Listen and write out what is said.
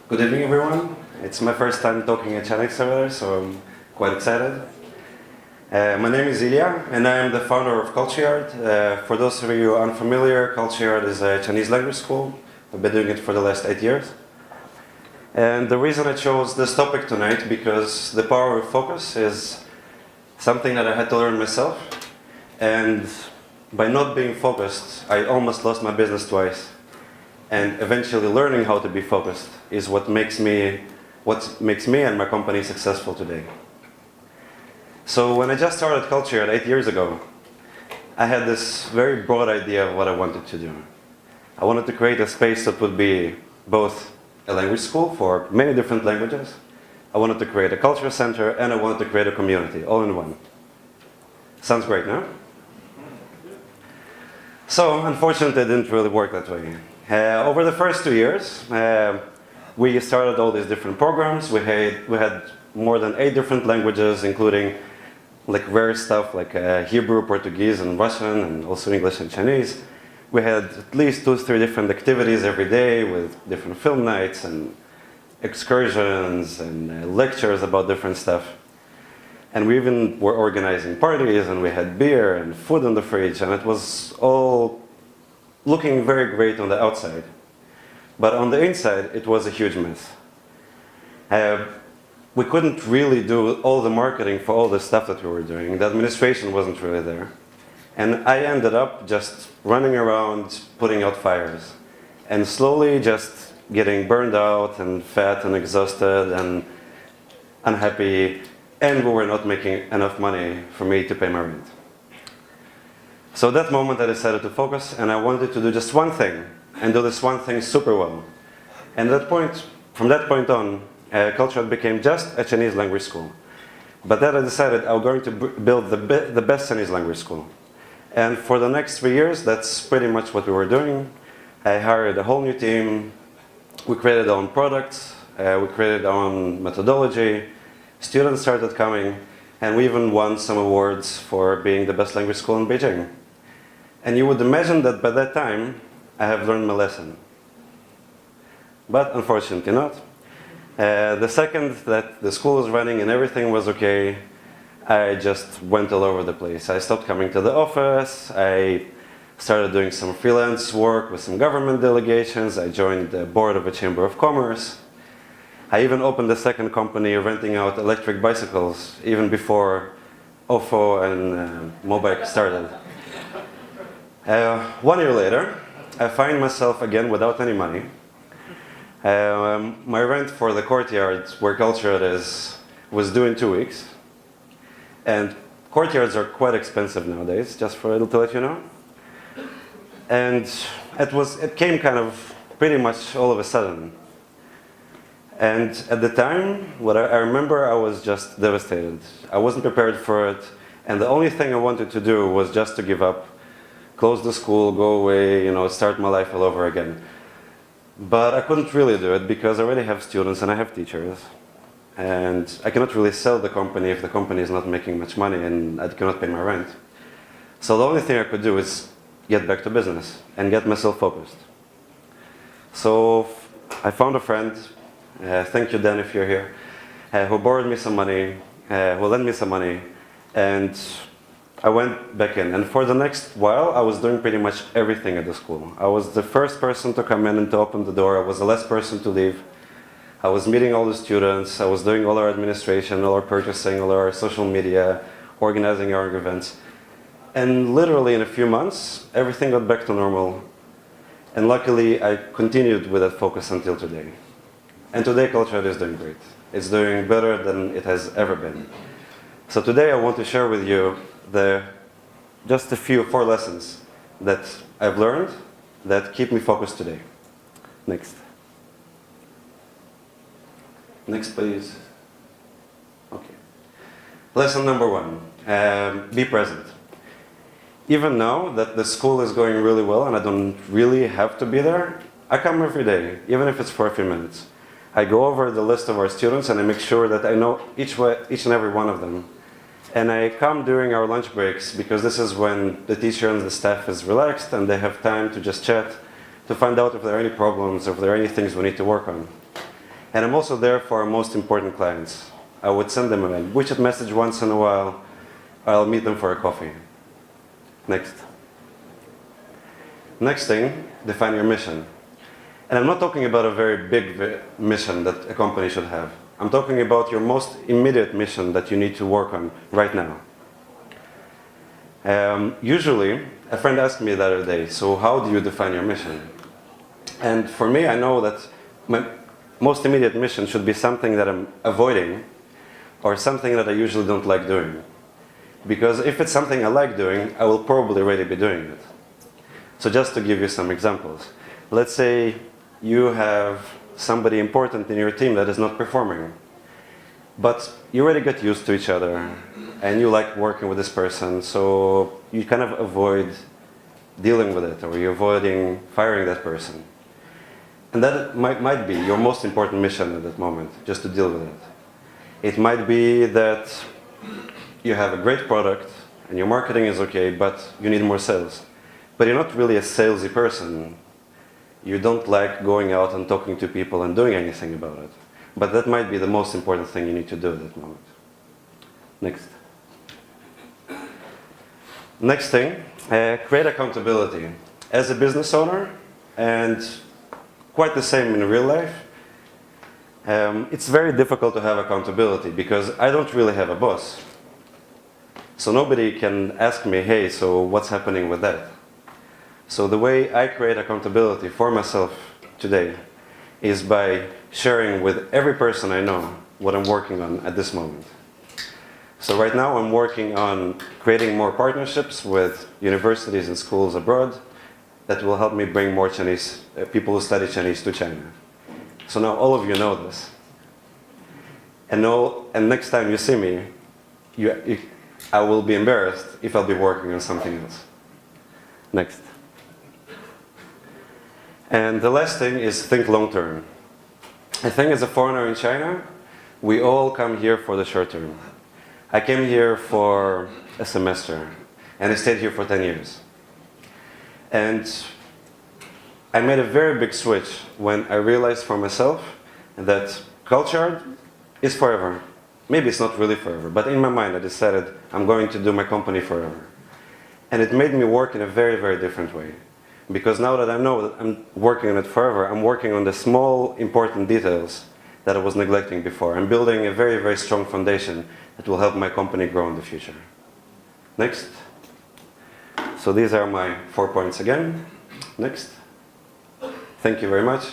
Good evening, everyone. It's my first time talking at Chinaccelerator, so I'm quite excited. My name is Ilya, and I am the founder of Culture. For those of you unfamiliar, Culture is a Chinese language school. I've been doing it for the last 8 years. And the reason I chose this topic tonight, because the power of focus is something that I had to learn myself. And by not being focused, I almost lost my business twice. And eventually learning how to be focused is what makes me and my company successful today. So when I just started Culture 8 years ago, I had this very broad idea of what I wanted to do. I wanted to create a space that would be both a language school for many different languages. I wanted to create a culture center, and I wanted to create a community, all in one. Sounds great, no? So unfortunately, it didn't really work that way. Over the first 2 years, we started all these different programs. We had more than 8 different languages, including like rare stuff like Hebrew, Portuguese, and Russian, and also English and Chinese. We had at least 2 or 3 different activities every day with different film nights and excursions and lectures about different stuff. And we even were organizing parties, and we had beer and food in the fridge, and it was all looking very great on the outside. But on the inside, it was a huge mess. We couldn't really do all the marketing for all the stuff that we were doing. The administration wasn't really there. And I ended up just running around putting out fires. And slowly just getting burned out and fat and exhausted and unhappy. And we were not making enough money for me to pay my rent. So at that moment I decided to focus, and I wanted to do just one thing, and do this one thing super well. And from that point on, Culture became just a Chinese language school. But then I decided I was going to build the best Chinese language school. And for the next 3 years, that's pretty much what we were doing. I hired a whole new team. We created our own products. We created our own methodology. Students started coming, and we even won some awards for being the best language school in Beijing. And you would imagine that by that time, I have learned my lesson. But unfortunately not. The second that the school was running and everything was okay, I just went all over the place. I stopped coming to the office. I started doing some freelance work with some government delegations. I joined the board of a chamber of commerce. I even opened a second company renting out electric bicycles even before OFO and Mobike started. 1 year later, I find myself again without any money. My rent for the courtyard where Culture is was due in 2 weeks. And courtyards are quite expensive nowadays, just to let you know. And it came kind of pretty much all of a sudden. And at the time, I remember I was just devastated. I wasn't prepared for it. And the only thing I wanted to do was just to give up, close the school, go away, start my life all over again. But I couldn't really do it because I already have students and I have teachers. And I cannot really sell the company if the company is not making much money and I cannot pay my rent. So the only thing I could do is get back to business and get myself focused. So I found a friend, thank you Dan if you're here, who borrowed me some money, who lent me some money, and I went back in. And for the next while, I was doing pretty much everything at the school. I was the first person to come in and to open the door. I was the last person to leave. I was meeting all the students. I was doing all our administration, all our purchasing, all our social media, organizing our events. And literally in a few months, everything got back to normal. And luckily, I continued with that focus until today. And today, Culture is doing great. It's doing better than it has ever been. So today, I want to share with you just a few 4 lessons that I've learned that keep me focused today. Next. Next, please. Okay. Lesson number 1, be present. Even now that the school is going really well and I don't really have to be there, I come every day, even if it's for a few minutes. I go over the list of our students and I make sure that I know each and every one of them. And I come during our lunch breaks because this is when the teacher and the staff is relaxed and they have time to just chat, to find out if there are any problems, or if there are any things we need to work on. And I'm also there for our most important clients. I would send them a widget message once in a while. I'll meet them for a coffee. Next. Next thing, define your mission. And I'm not talking about a very big mission that a company should have. I'm talking about your most immediate mission that you need to work on right now. Usually, a friend asked me the other day, so how do you define your mission? And for me, I know that my most immediate mission should be something that I'm avoiding or something that I usually don't like doing. Because if it's something I like doing, I will probably already be doing it. So just to give you some examples. Let's say you have somebody important in your team that is not performing. But you already got used to each other and you like working with this person, so you kind of avoid dealing with it, or you're avoiding firing that person. And that might be your most important mission at that moment, just to deal with it. It might be that you have a great product and your marketing is okay, but you need more sales. But you're not really a salesy person. You don't like going out and talking to people and doing anything about it. But that might be the most important thing you need to do at that moment. Next. Next thing, create accountability. As a business owner, and quite the same in real life, it's very difficult to have accountability because I don't really have a boss. So nobody can ask me, hey, so what's happening with that? So the way I create accountability for myself today is by sharing with every person I know what I'm working on at this moment. So right now I'm working on creating more partnerships with universities and schools abroad that will help me bring more Chinese people who study Chinese to China. So now all of you know this. And next time you see me, I will be embarrassed if I'll be working on something else. Next. And the last thing is think long term. I think as a foreigner in China, we all come here for the short term. I came here for a semester and I stayed here for 10 years. And I made a very big switch when I realized for myself that culture is forever. Maybe it's not really forever, but in my mind I decided I'm going to do my company forever. And it made me work in a very, very different way. Because now that I know that I'm working on it forever, I'm working on the small, important details that I was neglecting before. I'm building a very, very strong foundation that will help my company grow in the future. Next. So these are my 4 points again. Next. Thank you very much.